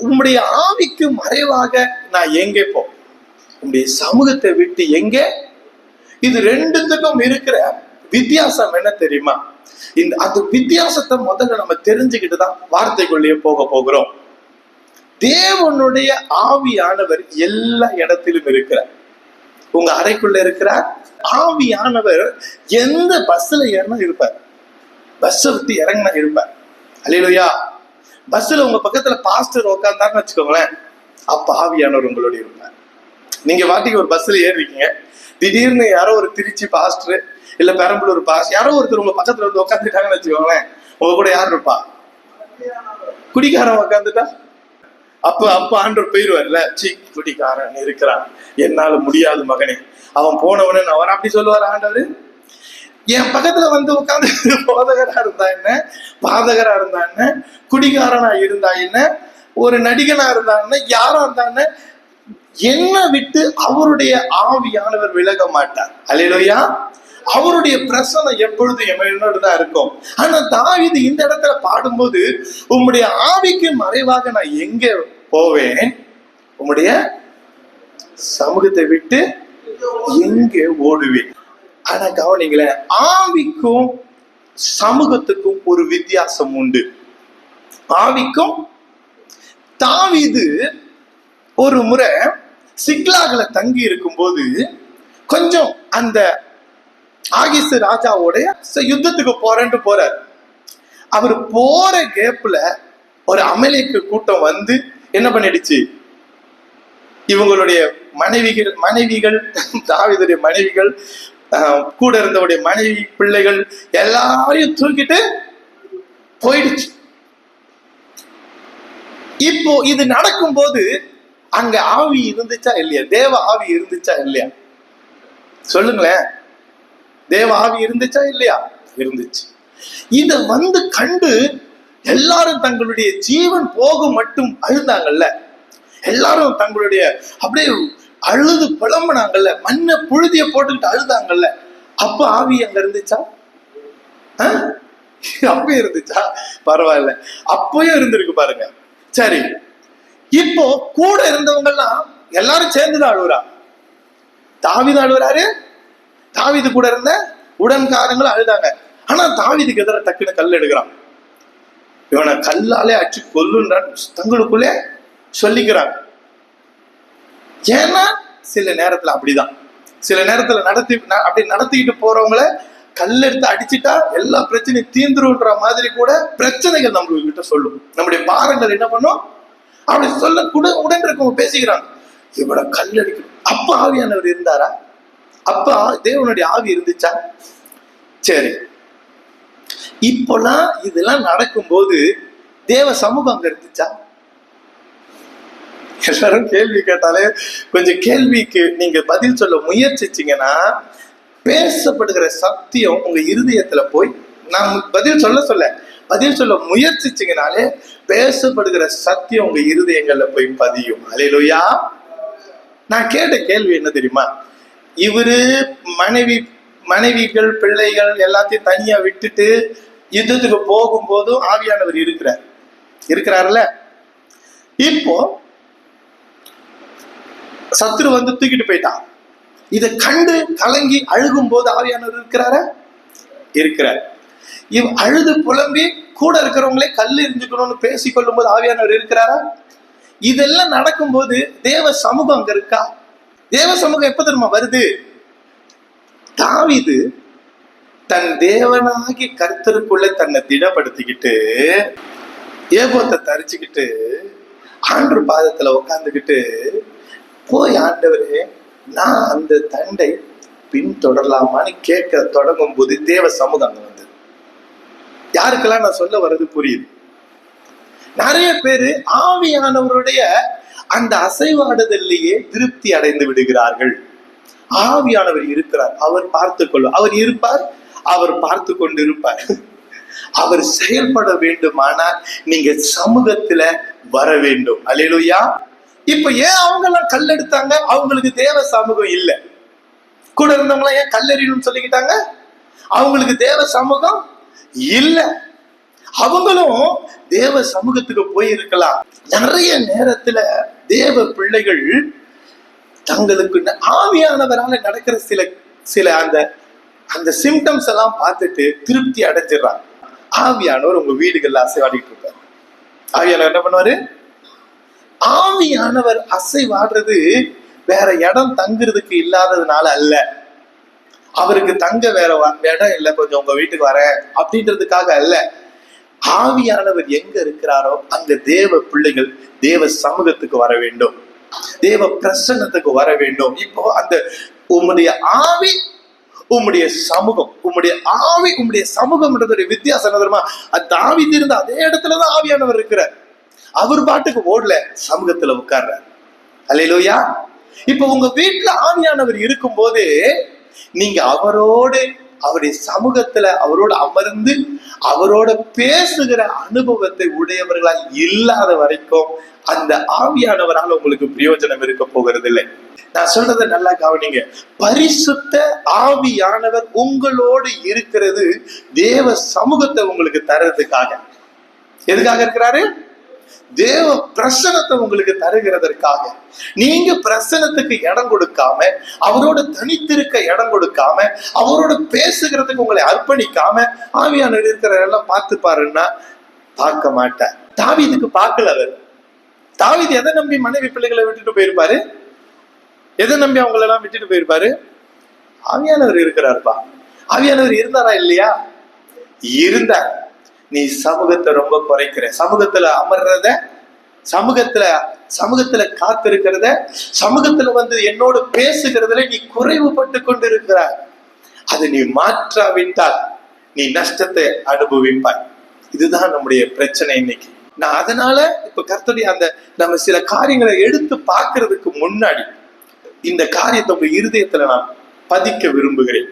உம்முடைய ஆவிக்கு மறைவாக நான் எங்கே போ, உம்முடைய சமூகத்தை விட்டு எங்கே? இது ரெண்டுத்துக்கும் இருக்கிற வித்தியாசம் என்ன தெரியுமா? அந்த வித்தியாசத்தை முதல்ல நம்ம தெரிஞ்சுக்கிட்டு தான் வார்த்தைக்குள்ளேயே போக போகிறோம். தேவனுடைய ஆவியானவர் எல்லா இடத்திலும் இருக்கிறார். உங்க அறைக்குள்ள இருக்கிறார். ஆவியானவர் எந்த பஸ்ல ஏறினா இருப்பார், பஸ் விட்டு இறங்கினா இருப்பார். அல்லேலூயா. பஸ்ல உங்க பக்கத்துல பாஸ்டர் உட்கார்ந்தாருன்னு வச்சுக்கோங்களேன், அப்ப ஆவியானவர் உங்களோட இருப்பார். நீங்க வாட்டிக்கு ஒரு பஸ்ல ஏறிருக்கீங்க, திடீர்னு யாரோ ஒரு திருச்சி பாஸ்டர் இல்ல பெரம்பலூர் பாஸ்டர் யாரோ ஒருத்தர் உங்க பக்கத்துல வந்து உட்காந்துட்டாங்கன்னு வச்சுக்கோங்களேன், உங்க கூட யார் இருப்பா? குடிக்காரன் உட்காந்துட்டா அப்ப ஆண்டவர் போயிருவார்ல, சி குடிக்காரன் இருக்கிறான், என்னால முடியாது மகனே, அவன் போனவனே அவர் அப்படி சொல்லுவார் ஆண்டவர். என் பக்கத்துல வந்து உட்காந்து போதகரா இருந்தா என்ன, பாதகரா இருந்தா என்ன, குடிகாரனா இருந்தா என்ன, ஒரு நடிகனா இருந்தா என்ன, யாரா இருந்தா என்ன, என்ன விட்டு அவருடைய ஆவியானவர் விலக மாட்டார். அல்லேலூயா. அவருடைய பிரசனம் எப்பொழுதும் என்னோடதான் இருக்கும். ஆனா தாவீது இந்த இடத்துல பாடும்போது, உம்முடைய ஆவிக்கு மறைவாக நான் எங்க போவேன், உம்முடைய சமூகத்தை விட்டு எங்கே ஓடுவேன். ஆனா கவனிங்களேன், ஆவிக்கும் சமூகத்துக்கும் ஒரு வித்தியாசம் உண்டு. ஆவிக்கும் தாவீது ஒரு முறை சிக்லாகுல தங்கி இருக்கும் போது கொஞ்சம் அந்த ஆகிஸ் ராஜாவோட யுத்தத்துக்கு போறேன்ட்டு போறார். அவர் போற கேப்ல ஒரு அமலேக்கு கூட்டம் வந்து என்ன பண்ணிடுச்சு, இவங்களுடைய மனைவிகள் தாவீதுடைய மனைவிகள், கூட இருந்தவுடைய மனைவி பிள்ளைகள் எல்லாரையும் தூக்கிட்டு போயிடுச்சு. இப்போ இது நடக்கும் போது அங்க ஆவி இருந்துச்சா இல்லையா? தேவ ஆவி இருந்துச்சா இல்லையா? சொல்லுங்களேன். தேவ ஆவி இருந்துச்சா இல்லையா? இருந்துச்சு. இத வந்து கண்டு எல்லாரும் தங்களுடைய ஜீவன் போக மட்டும் அழுதாங்கல்ல, எல்லாரும் தங்களுடைய அப்படியே அழுது புலம்புனாங்கல்ல, மண்ணை புழுதிய போட்டுக்கிட்டு அழுதாங்கல்ல, அப்ப ஆவி அங்க இருந்துச்சா? அப்ப இருந்துச்சா? பரவாயில்ல, அப்பயும் இருந்திருக்கு பாருங்க. சரி, இப்போ கூட இருந்தவங்க எல்லாம் எல்லாரும் சேர்ந்துதான் அழுவுறா. தாவீது அழுவுறாரு, தாவீது கூட இருந்த உடன்காரங்களும் அழுதாங்க. ஆனா தாவீதுக்கு எதிராக டக்குன்னு கல் எடுக்கிறான். இவனை கல்லாலே அடிச்சு கொல்லுன்றான் தங்களுக்குள்ளே சொல்லிக்கிறாங்க. ஏன்னா சில நேரத்துல அப்படிதான், சில நேரத்துல அப்படி நடத்திக்கிட்டு போறவங்கள கல்லெடுத்து அடிச்சுட்டா எல்லா பிரச்சனையும் தீந்துருன்ற மாதிரி கூட பிரச்சனைகள் நம்மளுக்கு கிட்ட சொல்லும். நம்முடைய பாரங்கள் என்ன பண்ணும், அப்படி சொல்ல கூட உடன் இருக்கவங்க பேசிக்கிறாங்க, இவட கல் அடிக்கணும். அப்ப ஆவியானவர் இருந்தாரா? அப்ப தேவனுடைய ஆவி இருந்துச்சா? சரி, இப்பெல்லாம் இதெல்லாம் நடக்கும்போது தேவ சமூகம் அங்க இருந்துச்சா? எல்லாரும் கேள்வி கேட்டாலே கொஞ்சம் கேள்விக்கு நீங்க பதில் சொல்ல முயற்சிச்சீங்கன்னா, பேசப்படுகிற சத்தியம் உங்க இருதயத்துல போய், நான் பதில் சொல்ல முயற்சிச்சீங்கனாலே பேசப்படுகிற சத்தியம் உங்க இருதயங்கள்ல போய் பதியும். அல்லேலூயா. நான் கேட்ட கேள்வி என்ன தெரியுமா? இவரு மனைவிகள் பிள்ளைகள் எல்லாத்தையும் தனியா விட்டுட்டு யுத்தத்துக்கு போகும்போதும் ஆவியானவர் இருக்கிறார்ல. இப்போ சத்துரு வந்து தூக்கிட்டு போயிட்டான். இதை கண்டு கலங்கி அழுகும் போது ஆவியானவர் இருக்கிறார். அழுது புலம்பி கூட இருக்கிறவங்களே கல் எரிஞ்சுக்கணும்னு பேசிக்கொள்ளும் போது ஆவியானவர் இருக்கிறாரா? இதெல்லாம் நடக்கும்போது தேவ சமூகம் அங்க இருக்கா? தேவ சமூகம் எப்ப தெரியுமா வருது? தாவீது தன் தேவனாகி கர்த்தருக்குள்ள தன்னை திடப்படுத்திக்கிட்டு ஏபோத்தை தரிச்சுக்கிட்டு ஆண்டவர் பாதத்துல உட்காந்துக்கிட்டு, போய் ஆண்டவரே நான் அந்த தண்டை பின்தொடரலாமான்னு கேட்க தொடங்கும் போது தேவ சமூகம் அங்க வந்தது. யாருக்கெல்லாம் நான் சொல்ல வர்றது புரியுது? நிறைய பேரு ஆவியானவருடைய அந்த அசைவாடுதல்லையே திருப்தி அடைந்து விடுகிறார்கள். ஆவியானவர் இருக்கிறார், அவர் பார்த்துக்கொள்வார், அவர் இருப்பார், அவர் பார்த்து கொண்டு இருப்பார். அவர் செயல்பட வேண்டுமானால் நீங்க சமூகத்துல வர வேண்டும். அல்லேலூயா. இப்ப ஏன் அவங்க எல்லாம் கல் எடுத்தாங்க? அவங்களுக்கு தேவ சமூகம் இல்லை. கூட இருந்தவங்களாம் ஏன் கல்லெறியணும்னு சொல்லிக்கிட்டாங்க? அவங்களுக்கு தேவ சமூகம் இல்ல. அவங்களும் தேவ சமூகத்துக்கு போயிருக்கலாம். நிறைய நேரத்துல தேவ பிள்ளைகள் தங்களுக்கு ஆவியானவரால நடக்கிற சில சில அந்த அந்த சிம்டம்ஸ் எல்லாம் பார்த்துட்டு திருப்தி அடைஞ்சிடறாங்க. ஆவியானவர் உங்க வீடுகள்ல அசைவாடிட்டு இருப்பார். ஆவியானவர் என்ன பண்ணுவாரு? ஆவியானவர் அசைவாடுறது வேற இடம் தங்குறதுக்கு இல்லாததுனால அல்ல, அவருக்கு தங்க வேற இடம் இல்லை, கொஞ்சம் உங்க வீட்டுக்கு வரேன் அப்படின்றதுக்காக அல்ல. ஆவியானவர் எங்க இருக்கிறாரோ அங்க தேவ பிள்ளைகள் தேவ சமூகத்துக்கு வர வேண்டும், தேவ பிரசன்னத்துக்கு வர வேண்டும். இப்போ அந்த உம்முடைய ஆவி உம்முடைய சமூகம், உம்முடைய ஆவி உம்முடைய சமூகம்ன்றது வித்தியாசம் தெரியுமா? அந்த ஆவி இருந்த அதே இடத்துலதான் ஆவியானவர் இருக்கிறார். அவர் பாட்டுக்கு ஓடல, சமூகத்துல உட்கார்றார். அல்லேலூயா. இப்ப உங்க வீட்டுல ஆவியானவர் இருக்கும் போது நீங்க அவரோடு அவருடைய சமூகத்துல அவரோட அமர்ந்து அவரோட பேசுகிற அனுபவத்தை உடையவர்களால் இல்லாத வரைக்கும் அந்த ஆவியானவரால் உங்களுக்கு பிரயோஜனம் இருக்க போகிறது இல்லை. நான் சொல்றதை நல்லா கவனிங்க. பரிசுத்த ஆவியானவர் உங்களோடு இருக்கிறது தேவ சமூகத்தை உங்களுக்கு தர்றதுக்காக. எதுக்காக இருக்கிறாரு? தேவ பிரசனத்தை உங்களுக்கு தருகிறதற்காக. நீங்க பிரசனத்துக்கு இடம் கொடுக்காம, அவரோட தனித்திருக்க இடம் கொடுக்காம, அவரோட பேசுகிறதுக்கு உங்களை அர்ப்பணிக்காம ஆவியானவர் இருக்கிற எல்லாம் பார்த்து பாருன்னா பார்க்க மாட்டார். தாவீதுக்கு பார்க்கல. அவர் தாவீது எதை நம்பி மனைவி பிள்ளைகளை விட்டுட்டு போயிருப்பாரு? எதை நம்பி அவங்கள எல்லாம் விட்டுட்டு போயிருப்பாரு? ஆவியானவர் இருக்கிறார்ப்பா. ஆவியானவர் இருந்தாரா இல்லையா? இருந்தார். நீ சமூகத்தை ரொம்ப குறைக்கிற, சமூகத்துல அமர்றத, சமூகத்துல காத்திருக்கிறத, சமூகத்துல வந்து என்னோடு பேசுகிறதுல நீ குறைவுபட்டு கொண்டு இருக்கிறாய். அதை நீ மாற்றாவிட்டால் நீ நஷ்டத்தை அனுபவிப்பாய். இதுதான் நம்முடைய பிரச்சனை இன்னைக்கு. நான் அதனால இப்ப கர்த்தருடைய அந்த நம்ம சில காரியங்களை எடுத்து பார்க்கறதுக்கு முன்னாடி இந்த காரியத்தை உங்க இருதயத்துல நான் பதிக்க விரும்புகிறேன்.